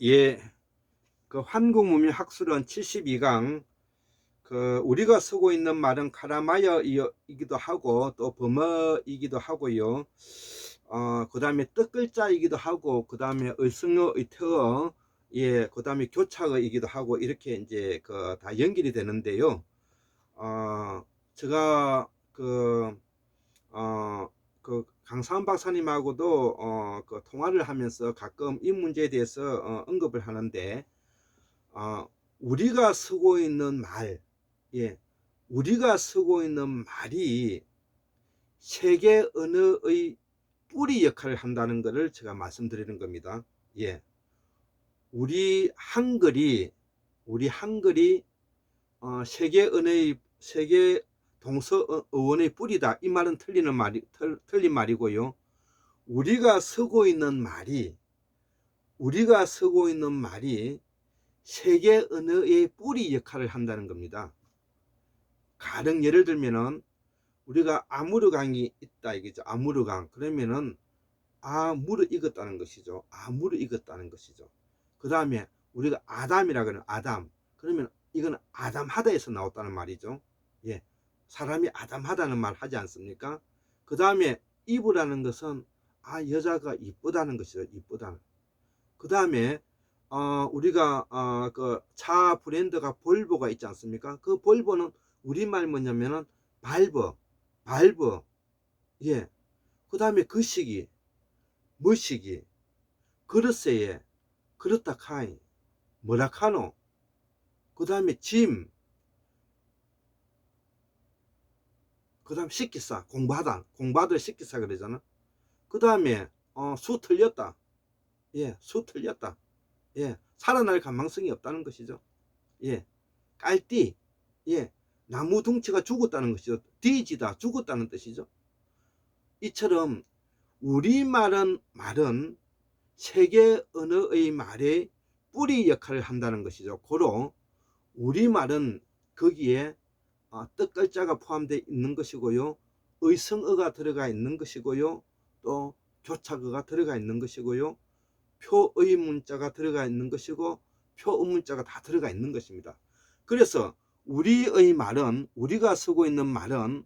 예, 그 한국문명학술은 72강 우리가 쓰고 있는 말은 카라마여이기도 하고 또 범어이기도 하고요. 그 다음에 뜻글자이기도 하고 그 다음에 의성어, 의태어, 예, 그 다음에 교차어이기도 하고 이렇게 이제 다 연결이 되는데요. 제가 어, 강사원 박사님하고도 통화를 하면서 가끔 이 문제에 대해서 언급을 하는데 어, 우리가 쓰고 있는 말, 예, 우리가 쓰고 있는 말이 세계 언어의 뿌리 역할을 한다는 것을 제가 말씀드리는 겁니다. 예, 우리 한글이 우리 한글이 세계 언어의 세계 동서어원의 뿌리다. 이 말은 틀린 말이고요. 우리가 쓰고 있는 말이 세계 언어의 뿌리 역할을 한다는 겁니다. 가령 예를 들면은 우리가 아무르강이 있다 이거죠. 아무르강. 그러면은 물을 익었다는 것이죠. 물을 익었다는 것이죠. 그 다음에 우리가 아담이라 그러는 아담. 그러면 이건 아담하다에서 나왔다는 말이죠. 예. 사람이 아담하다는 말 하지 않습니까? 그 다음에 이브라는 것은 여자가 이쁘다는 것이죠. 이쁘다는. 그 다음에 우리가 그 차 브랜드가 볼보가 있지 않습니까? 그 볼보는 우리말 뭐냐면은 발버. 예. 그 다음에 그 시기, 머시기, 그릇세에, 그렇다카이, 뭐라카노, 그 다음에 짐, 그 다음 식기사, 공부하다 식기사 그러잖아. 그 다음에 수 틀렸다. 예, 수 틀렸다. 예, 살아날 가망성이 없다는 것이죠. 예, 깔띠, 예, 나무 둥치가 죽었다는 것이죠. 뒤지다, 죽었다는 뜻이죠. 이처럼 말은 세계 언어의 말의 뿌리 역할을 한다는 것이죠. 고로 우리말은 거기에 뜻글자가 포함되어 있는 것이고요. 의성어가 들어가 있는 것이고요. 또 교착어가 들어가 있는 것이고요. 표의문자가 들어가 있는 것이고 표의문자가 다 들어가 있는 것입니다. 그래서 우리가 쓰고 있는 말은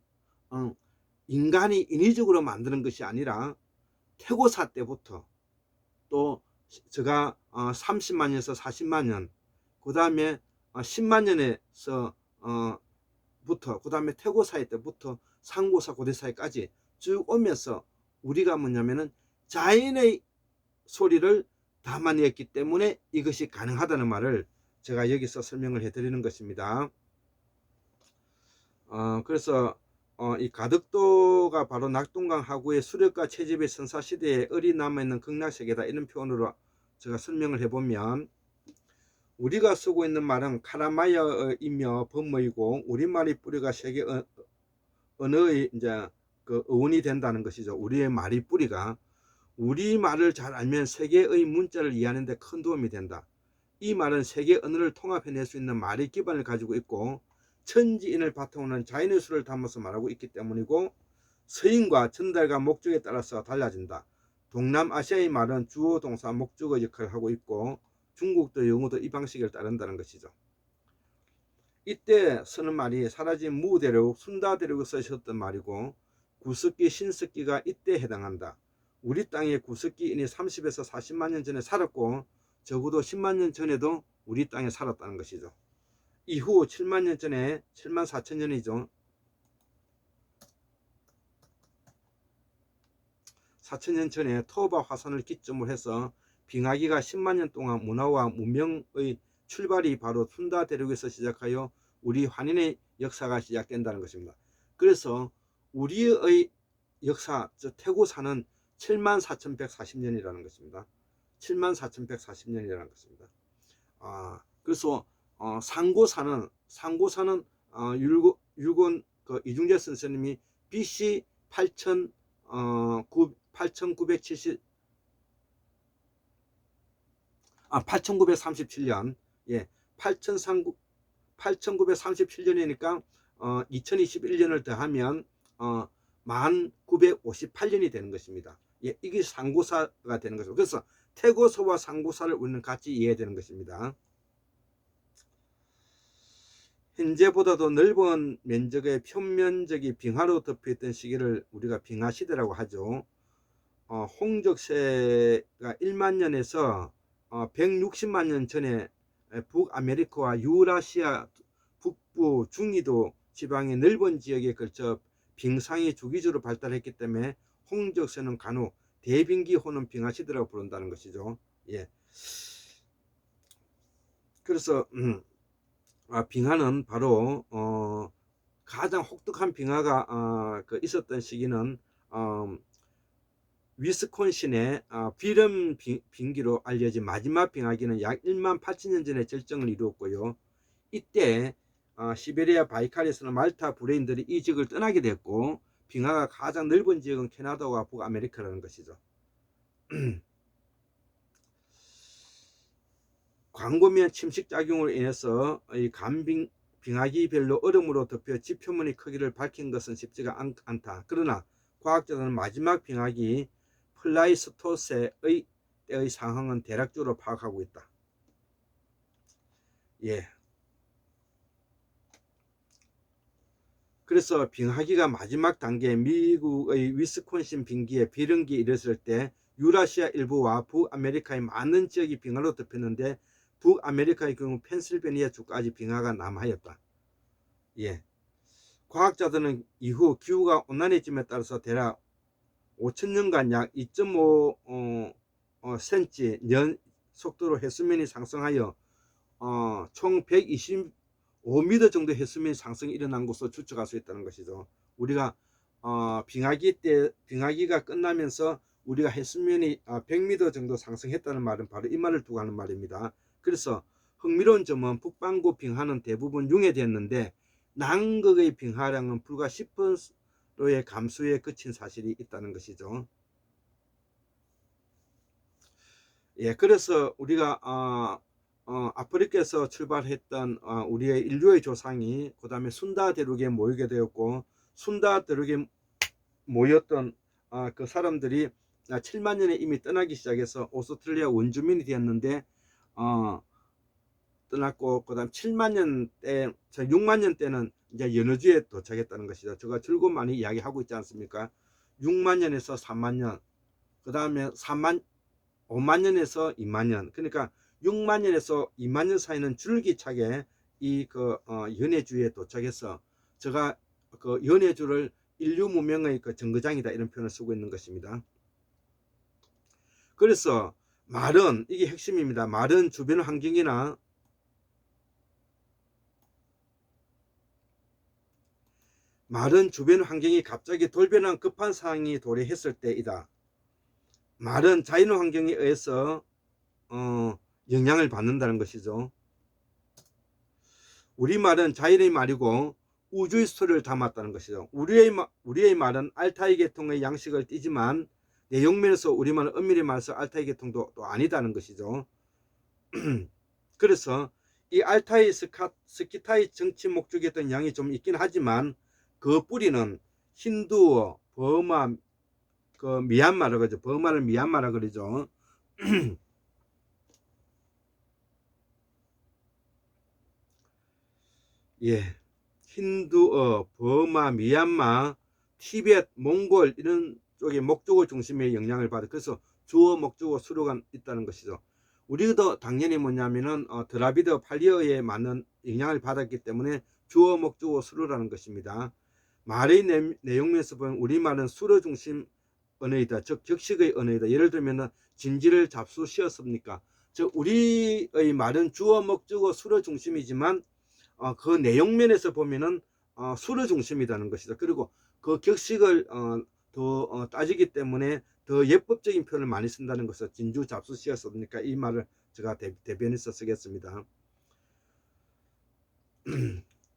인간이 인위적으로 만드는 것이 아니라 태고사 때부터 또 제가 30만 년에서 40만 년, 그 다음에 10만 년에서 부터, 그 다음에 태고사회 때부터 상고사 고대사회까지 쭉 오면서 우리가 뭐냐면은 자연의 소리를 담아냈기 때문에 이것이 가능하다는 말을 제가 여기서 설명을 해드리는 것입니다. 그래서 이 가덕도가 바로 낙동강 하구의 수렵과 채집의 선사시대에 얼이 남아있는 극락세계다 이런 표현으로 제가 설명을 해보면 우리가 쓰고 있는 말은 카라마야이며 범어이고 우리말의 뿌리가 세계 언어의 이제 그 어원이 된다는 것이죠. 우리의 말의 뿌리가 우리 말을 잘 알면 세계의 문자를 이해하는 데 큰 도움이 된다. 이 말은 세계 언어를 통합해낼 수 있는 말의 기반을 가지고 있고 천지인을 바탕으로 하는 자연의 수를 담아서 말하고 있기 때문이고 서인과 전달과 목적에 따라서 달라진다. 동남아시아의 말은 주어 동사 목적어 역할을 하고 있고 중국도 영어도 이 방식을 따른다는 것이죠. 이때 쓰는 말이 사라진 무대륙, 순다대륙을 쓰셨던 말이고 구석기, 신석기가 이때 해당한다. 우리 땅의 구석기인이 30에서 40만 년 전에 살았고 적어도 10만 년 전에도 우리 땅에 살았다는 것이죠. 이후 7만 년 전에 7만 4천 년이죠. 4천 년 전에 토바 화산을 기점으로 해서 빙하기가 10만 년 동안 문화와 문명의 출발이 바로 순다 대륙에서 시작하여 우리 환인의 역사가 시작된다는 것입니다. 그래서 우리의 역사, 즉 태고사는 74,140년이라는 것입니다. 74,140년이라는 것입니다. 그래서 상고사는 율곡 이중재 선생님이 BC 8937년, 예, 8937년이니까 2021년을 더하면 1958년이 되는 것입니다. 예, 이게 상고사가 되는 것이고, 그래서 태고서와 상고사를 우리는 같이 이해해야 되는 것입니다. 현재보다도 넓은 면적의 표면적이 빙하로 덮여있던 시기를 우리가 빙하시대라고 하죠. 홍적세가 1만 년에서 160만 년 전에 북아메리카와 유라시아 북부 중위도 지방의 넓은 지역에 걸쳐 빙상이 주기적으로 발달했기 때문에 홍적세는 간혹 대빙기 호는 빙하시대라고 부른다는 것이죠. 예. 그래서 빙하는 바로 가장 혹독한 빙하가 있었던 시기는 위스콘신의 비름 빙기로 알려진 마지막 빙하기는 약 1만 8천년 전에 절정을 이루었고요. 이때 시베리아 바이칼에서는 말타 브레인들이 이 지역을 떠나게 됐고, 빙하가 가장 넓은 지역은 캐나다와 북아메리카라는 것이죠. 광범위한 침식작용으로 인해서 이 빙하기별로 얼음으로 덮여 지표면의 크기를 밝힌 것은 쉽지가 않다. 그러나 과학자들은 마지막 빙하기 플라이스토세의 때의 상황은 대략적으로 파악하고 있다. 예. 그래서 빙하기가 마지막 단계 미국의 위스콘신 빙기에 비름기에 이르렀을 때 유라시아 일부와 북아메리카의 많은 지역이 빙하로 덮였는데, 북아메리카의 경우 펜실베니아 주까지 빙하가 남하였다. 예. 과학자들은 이후 기후가 온난해짐에 따라서 대략 5천년간 약 2.5 cm 년 속도로 해수면이 상승하여 총 125m 정도 해수면 상승이 일어난 것으로 추측할 수 있다는 것이죠. 우리가 빙하기가 끝나면서 우리가 해수면이 100m 정도 상승했다는 말은 바로 이 말을 두고 하는 말입니다. 그래서 흥미로운 점은 북반구 빙하는 대부분 융해되었는데 남극의 빙하량은 불과 10%의 감소에 그친 사실이 있다는 것이죠. 예, 그래서 우리가 아프리카에서 출발했던 우리의 인류의 조상이 그 다음에 순다 대륙에 모이게 되었고, 순다 대륙에 모였던 그 사람들이 7만 년에 이미 떠나기 시작해서 오스트레일리아 원주민이 되었는데 떠났고, 그 다음 7만 년 때, 6만 년 때는 이제 연어주에 도착했다는 것이죠. 제가 즐거움 많이 이야기하고 있지 않습니까? 6만 년에서 3만 년, 그 다음에 5만 년에서 2만 년, 그러니까 6만 년에서 2만 년 사이는 줄기차게 이 연해주에 도착해서 제가 그 연해주를 인류 문명의 그 정거장이다 이런 표현을 쓰고 있는 것입니다. 그래서 말은 이게 핵심입니다. 말은 주변 환경이나 말은 주변 환경이 갑자기 돌변한 급한 상황이 도래했을 때이다. 말은 자연 환경에 의해서 영향을 받는다는 것이죠. 우리말은 자연의 말이고 우주의 스토리를 담았다는 것이죠. 우리의 말은 알타이 계통의 양식을 띠지만 내용면에서 우리말은 엄밀히 말해서 알타이 계통도 또 아니다는 것이죠. 그래서 이 알타이 스키타이 정치 목적이었던 양이 좀 있긴 하지만 그 뿌리는 힌두어, 버마, 그 미얀마라 그러죠. 버마를 미얀마라 그러죠. 예, 힌두어, 버마, 미얀마, 티벳, 몽골 이런 쪽의 목조어 중심의 영향을 받아. 그래서 주어, 목조어, 수로가 있다는 것이죠. 우리도 당연히 뭐냐면은 드라비드 팔리어에 맞는 영향을 받았기 때문에 주어, 목조어, 수로라는 것입니다. 말의 내용면에서 보면 우리말은 수로 중심 언어이다. 즉 격식의 언어이다. 예를 들면 진지를 잡수 씌었습니까? 즉 우리의 말은 주어, 목적어, 수로 중심이지만 그 내용면에서 보면은 수로 중심이라는 것이다. 그리고 그 격식을 더 따지기 때문에 더 예법적인 표현을 많이 쓴다는 것을 진주 잡수 씌었습니까? 이 말을 제가 대변해서 쓰겠습니다.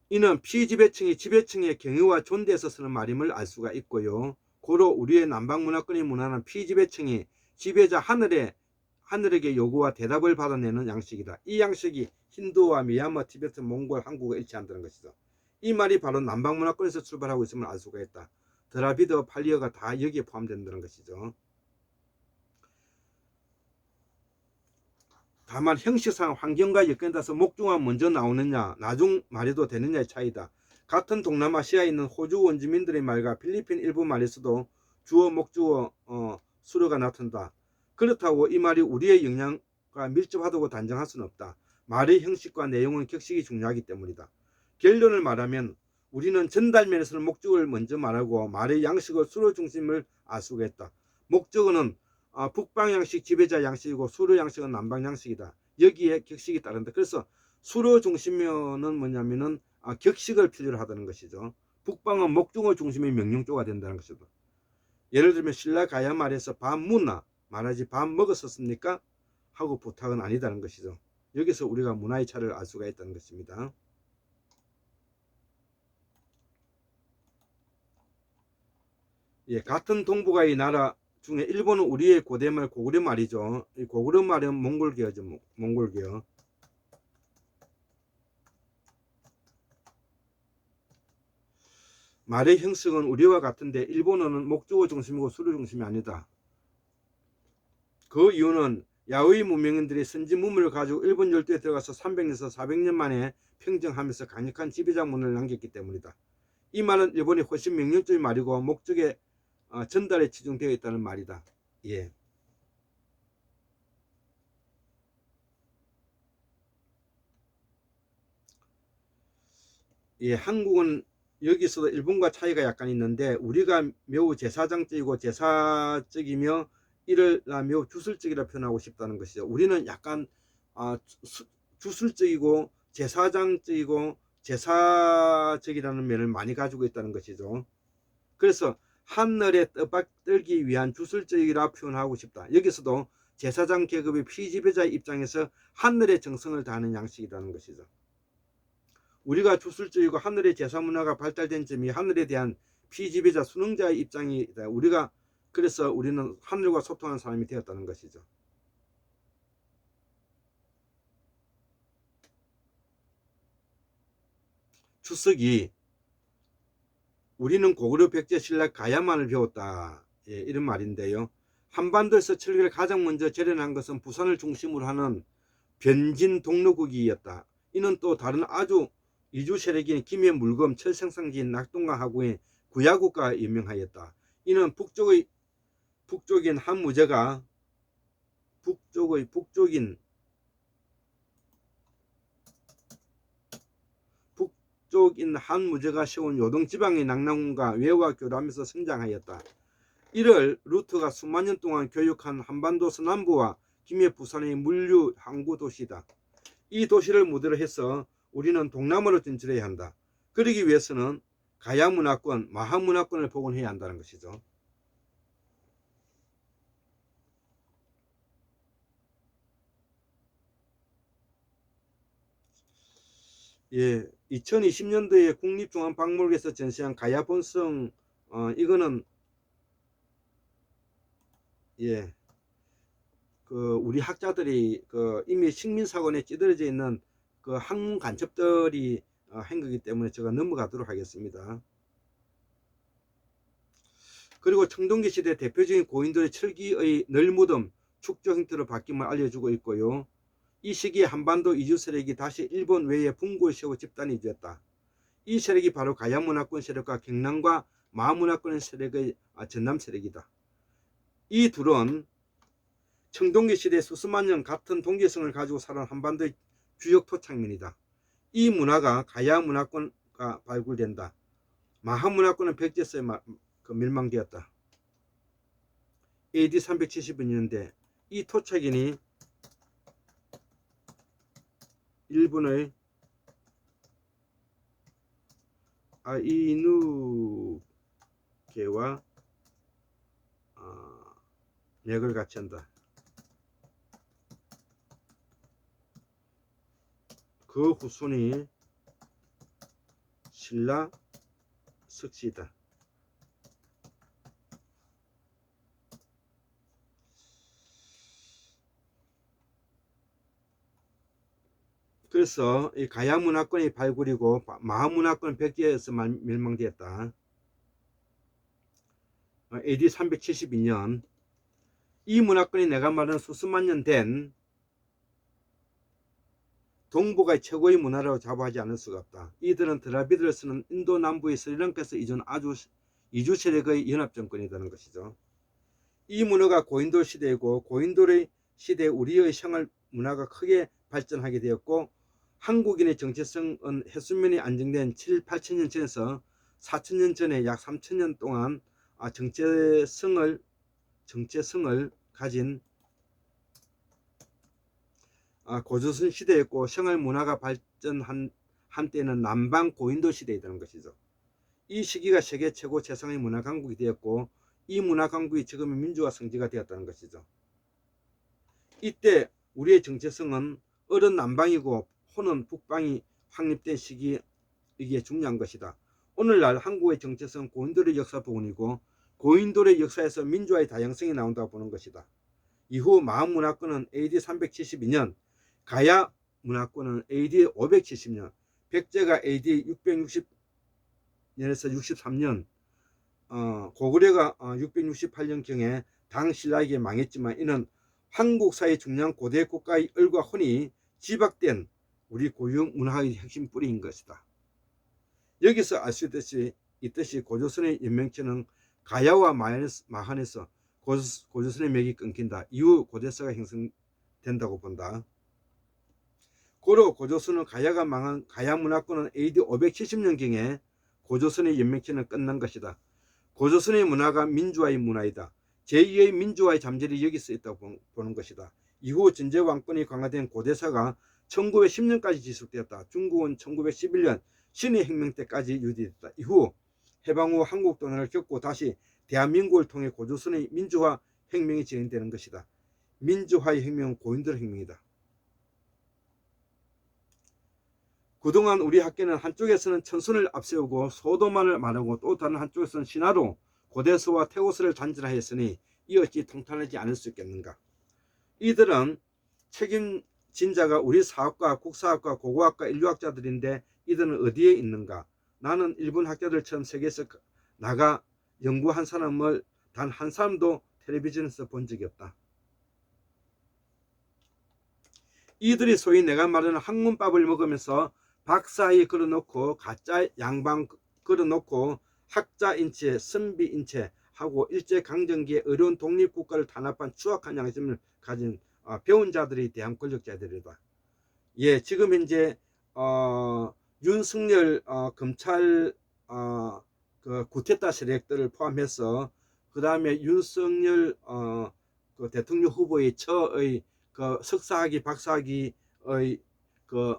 이는 피지배층이 지배층의 경유와 존대에서 쓰는 말임을 알 수가 있고요. 고로 우리의 남방문화권의 문화는 피지배층이 지배자 하늘에게 요구와 대답을 받아내는 양식이다. 이 양식이 힌두와 미얀마, 티베트, 몽골, 한국과 일치한다는 것이죠. 이 말이 바로 남방문화권에서 출발하고 있음을 알 수가 있다. 드라비드, 팔리어가 다 여기에 포함된다는 것이죠. 다만 형식상 환경과 여건에 따라서 목주가 먼저 나오느냐 나중 말해도 되느냐의 차이다. 같은 동남아시아에 있는 호주 원주민들의 말과 필리핀 일부 말에서도 주어 목주어 수료가 나타난다. 그렇다고 이 말이 우리의 영향과 밀접하다고 단정할 수는 없다. 말의 형식과 내용은 격식이 중요하기 때문이다. 결론을 말하면 우리는 전달면에서는 목적을 먼저 말하고 말의 양식을 수로 중심을 알 수가 있다. 목적어는 북방 양식 지배자 양식이고 수로 양식은 남방 양식이다. 여기에 격식이 따른다. 그래서 수로 중심면은 뭐냐면은 격식을 필요로 하다는 것이죠. 북방은 목적어 중심의 명령조가 된다는 것이죠. 예를 들면 신라 가야 말에서 밥 묻나 말하지 밥 먹었었습니까? 하고 부탁은 아니다는 것이죠. 여기서 우리가 문화의 차이를 알 수가 있다는 것입니다. 예, 같은 동북아의 나라 중에 일본은 우리의 고대말 고구려 말이죠. 이 고구려 말은 몽골계어죠. 몽골계어. 말의 형식은 우리와 같은데 일본어는 목적어 중심이고 수로 중심이 아니다. 그 이유는 야의 문명인들이 선진 문물을 가지고 일본 열도에 들어가서 300년에서 400년 만에 평정하면서 강력한 지배자 문을 남겼기 때문이다. 이 말은 일본이 훨씬 명령적인 말이고 목적의 전달에 치중되어 있다는 말이다. 예. 예, 한국은 여기서도 일본과 차이가 약간 있는데 우리가 매우 제사장적이고 제사적이며 이를 매우 주술적이라 표현하고 싶다는 것이죠. 우리는 약간 주술적이고 제사장적이고 제사적이라는 면을 많이 가지고 있다는 것이죠. 그래서 하늘에 떠받들기 위한 주술적이라 표현하고 싶다. 여기서도 제사장 계급의 피지배자의 입장에서 하늘의 정성을 다하는 양식이라는 것이죠. 우리가 주술적이고 하늘의 제사 문화가 발달된 점이 하늘에 대한 피지배자 순응자의 입장이다. 그래서 우리는 하늘과 소통하는 사람이 되었다는 것이죠. 추석이 우리는 고구려 백제 신라 가야만을 배웠다. 예, 이런 말인데요. 한반도에서 철기를 가장 먼저 재련한 것은 부산을 중심으로 하는 변진 동로국이었다. 이는 또 다른 아주 이주 세력인 김해 물검 철생상지인 낙동강하고의 구야국과 유명하였다. 이는 북쪽인 한무제가 북쪽인 한무제가 세운 요동지방의 낙랑군과 외와 교류하면서 성장하였다. 이를 루트가 수만 년 동안 교육한 한반도 서남부와 김해 부산의 물류 항구 도시다. 이 도시를 무대로 해서 우리는 동남아로 진출해야 한다. 그러기 위해서는 가야 문화권, 마하 문화권을 복원해야 한다는 것이죠. 예, 2020년도에 국립중앙박물관에서 전시한 가야 본성 이거는 예, 우리 학자들이 이미 식민사관에 찌들어져 있는 학문 간첩들이 한 거기 때문에 제가 넘어가도록 하겠습니다. 그리고 청동기 시대 대표적인 고인들의 철기의 널무덤 축조 형태로 바뀜을 알려주고 있고요. 이 시기에 한반도 이주 세력이 다시 일본 외에 분고를 세워 집단이 되었다. 이 세력이 바로 가야 문화권 세력과 경남과 마 문화권 세력의 전남 세력이다. 이 둘은 청동기 시대 수수만 년 같은 동기성을 가지고 살아온 한반도의 주역 토착민이다. 이 문화가 가야 문화권과 발굴된다. 마하 문화권은 백제서에 멸망되었다. AD 370년대 이 토착인이 일본의 아이누계와 맥을 같이 한다. 그 후손이 신라 석씨다. 그래서 이 가야 문화권이 발굴이고 마하 문화권은 백제에서 멸망되었다. AD 372년 이 문화권이 내가 말하는 수십만 년 된 동북아의 최고의 문화라고 자부하지 않을 수가 없다. 이들은 드라비드를 쓰는 인도 남부의 스리랑카에서 아주 이주 세력의 연합 정권이라는 것이죠. 이 문화가 고인돌 시대이고 고인돌의 시대에 우리의 생활 문화가 크게 발전하게 되었고 한국인의 정체성은 해수면이 안정된 7, 8천년 전에서 4천년 전에 약 3천년 동안 정체성을 가진 고조선 시대였고 생활 문화가 발전한 한때는 남방 고인돌 시대이라는 것이죠. 이 시기가 세계 최고 최상의 문화 강국이 되었고 이 문화 강국이 지금의 민주화 성지가 되었다는 것이죠. 이때 우리의 정체성은 어른 남방이고 호는 북방이 확립된 시기 이게 중요한 것이다. 오늘날 한국의 정체성은 고인돌의 역사 부분이고 고인돌의 역사에서 민주화의 다양성이 나온다고 보는 것이다. 이후 마음 문화권은 AD 372년, 가야 문화권은 AD 570년, 백제가 AD 660년에서 63년, 고구려가 668년경에 당신라에게 망했지만 이는 한국사의 중요한 고대 국가의 얼과 혼이 집약된 우리 고유 문화의 핵심 뿌리인 것이다. 여기서 알 수 있듯이 고조선의 연명체는 가야와 마한에서 고조선의 맥이 끊긴다. 이후 고대사가 형성된다고 본다. 고로 고조선은 가야가 망한 가야 문화권은 AD 570년경에 고조선의 연명체는 끝난 것이다. 고조선의 문화가 민주화의 문화이다. 제2의 민주화의 잠재력이 여기서 있다고 보는 것이다. 이후 전제왕권이 강화된 고대사가 1910년까지 지속되었다. 중국은 1911년 신의 혁명 때까지 유지됐다. 이후 해방 후 한국 don화를 겪고 다시 대한민국을 통해 고조선의 민주화 혁명이 진행되는 것이다. 민주화의 혁명은 고인돌 혁명이다. 그동안 우리 학계는 한쪽에서는 천순을 앞세우고 소도만을 말하고 또 다른 한쪽에서는 신화로 고대서와 태고서를 단절하였으니 이 어찌 통탄하지 않을 수 있겠는가. 이들은 책임진 자가 우리 사학과 국사학과 고고학과 인류학자들인데 이들은 어디에 있는가. 나는 일본 학자들처럼 세계에서 나가 연구한 사람을 단 한 사람도 텔레비전에서 본 적이 없다. 이들이 소위 내가 말하는 학문밥을 먹으면서 박사에 걸어놓고 가짜 양반 걸어놓고 학자인체 선비인체 하고 일제강점기에 어려운 독립국가를 탄압한 추악한 양심을 가진 배운 자들에 대한 권력자들이다. 예, 지금 현재 윤석열 검찰 그 구테타 세력들을 포함해서 그 다음에 윤석열 그 대통령 후보의 처의 그 석사학위 박사학위의 그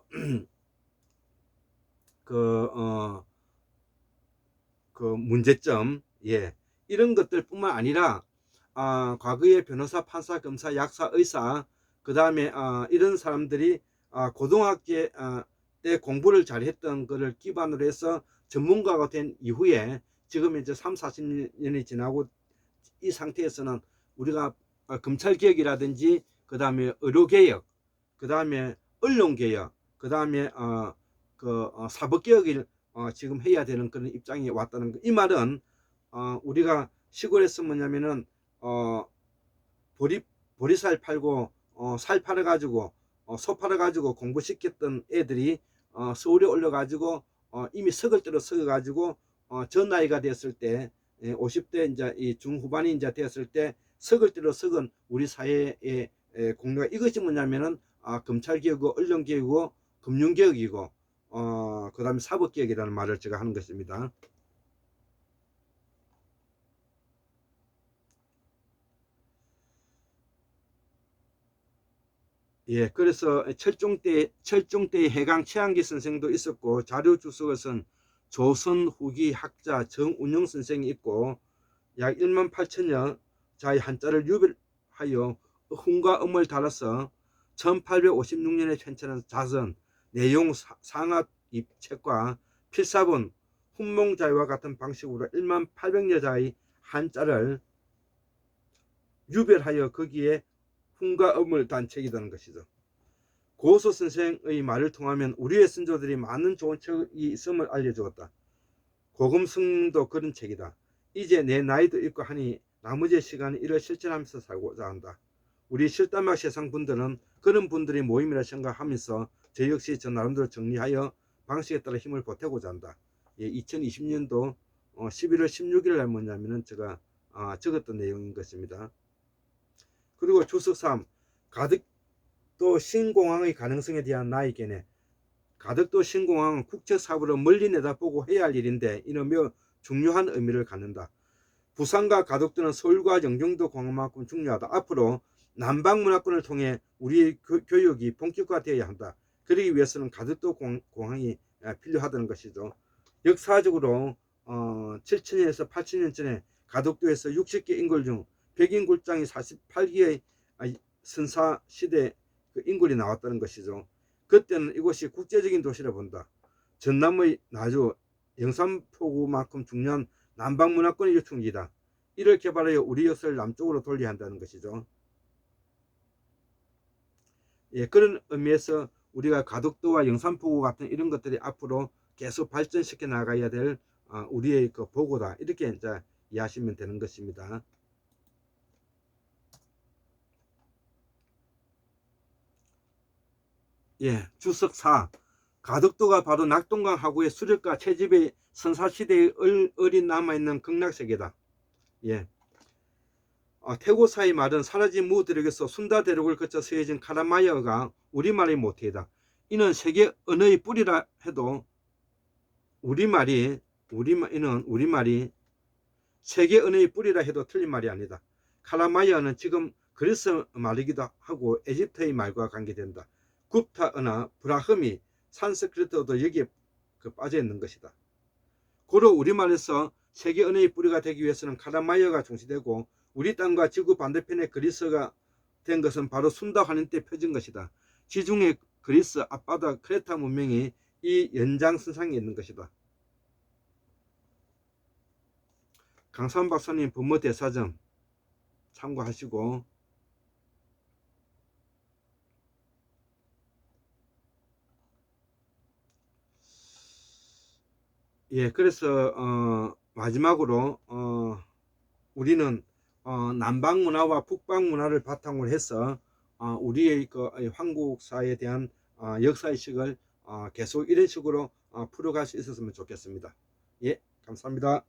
문제점, 예, 이런 것들뿐만 아니라 과거의 변호사, 판사, 검사, 약사, 의사, 그 다음에 이런 사람들이 고등학교 때 공부를 잘했던 것을 기반으로 해서 전문가가 된 이후에 지금 이제 3, 40년이 지나고 이 상태에서는 우리가 검찰개혁이라든지 그 다음에 의료개혁, 그 다음에 언론개혁, 그 다음에 사법개혁을 지금 해야 되는 그런 입장이 왔다는 거. 이 말은 우리가 시골에서 뭐냐면은 보리살 팔고 살 팔아 가지고 소 팔아 가지고 공부시켰던 애들이 서울에 올려 가지고 이미 석을 때로 썩어 가지고 저 나이가 됐을 때 50대 이제 이 중후반이 이제 되었을 때 석을 때로 썩은 우리 사회의 공로가 이것이 뭐냐면은 검찰개혁이고 언론개혁이고 금융개혁이고 그 다음에 사법개혁이라는 말을 제가 하는 것입니다. 예, 그래서 철종대의 해강 최한기 선생도 있었고 자료 주석을 쓴 조선 후기 학자 정운영 선생이 있고 약 1만 8천여 자의 한자를 유별하여 훈과 음을 달아서 1856년에 편찬한 자선 내용 상합 책과 필사본 훈몽자와 같은 방식으로 1만 800여 자의 한자를 유별하여 거기에 훈과 음을 단 책이라는 것이죠. 고소 선생의 말을 통하면 우리의 선조들이 많은 좋은 책이 있음을 알려주었다. 고금승도 그런 책이다. 이제 내 나이도 있고 하니 나머지 시간은 이를 실천하면서 살고자 한다. 우리 실담학 세상분들은 그런 분들이 모임이라 생각하면서 저 역시 저 나름대로 정리하여 방식에 따라 힘을 보태고자 한다. 예, 2020년도 11월 16일 날 뭐냐면은 제가 적었던 내용인 것입니다. 그리고 주석 3. 가덕도 신공항의 가능성에 대한 나의 견해. 가덕도 신공항은 국책사업으로 멀리 내다보고 해야 할 일인데 이는 매우 중요한 의미를 갖는다. 부산과 가덕도는 서울과 영종도 공항만큼 중요하다. 앞으로 남방문화권을 통해 우리의 교육이 본격화되어야 한다. 그러기 위해서는 가덕도 공항이 필요하다는 것이죠. 역사적으로 7천년에서 8천년 전에 가덕도에서 60개 인굴 중 백인굴장이 48개의 선사 시대 그 인굴이 나왔다는 것이죠. 그때는 이곳이 국제적인 도시라 본다. 전남의 나주 영산포구만큼 중요한 남방문화권의 요충지다. 이를 개발하여 우리 역사를 남쪽으로 돌려야 한다는 것이죠. 예, 그런 의미에서 우리가 가덕도와 영산포구 같은 이런 것들이 앞으로 계속 발전시켜 나가야 될 우리의 그 보고다. 이렇게 이제 이해하시면 되는 것입니다. 예, 주석 4. 가덕도가 바로 낙동강 하구의 수렵과 채집의 선사시대의 어린 남아있는 극락세계다. 예. 태고사의 말은 사라진 무대륙에서 순다 대륙을 거쳐 서해진 카라마이어가 우리말의 모태이다. 이는 세계 언어의 뿌리라 해도 이는 우리말이 세계 언어의 뿌리라 해도 틀린 말이 아니다. 카라마이어는 지금 그리스 말이기도 하고 에집트의 말과 관계된다. 굽타 언어, 브라흠이, 산스크리트도 여기에 빠져 있는 것이다. 고로 우리말에서 세계 언어의 뿌리가 되기 위해서는 카라마이어가 중시되고 우리 땅과 지구 반대편에 그리스가 된 것은 바로 순다 환인 때 펴진 것이다. 지중해 그리스 앞바다 크레타 문명이 이 연장선상에 있는 것이다. 강산 박사님 법무대사전 참고하시고 예, 그래서 마지막으로 우리는 남방 문화와 북방 문화를 바탕으로 해서 우리의 그 한국사에 대한 역사의식을 계속 이런 식으로 풀어갈 수 있었으면 좋겠습니다. 예, 감사합니다.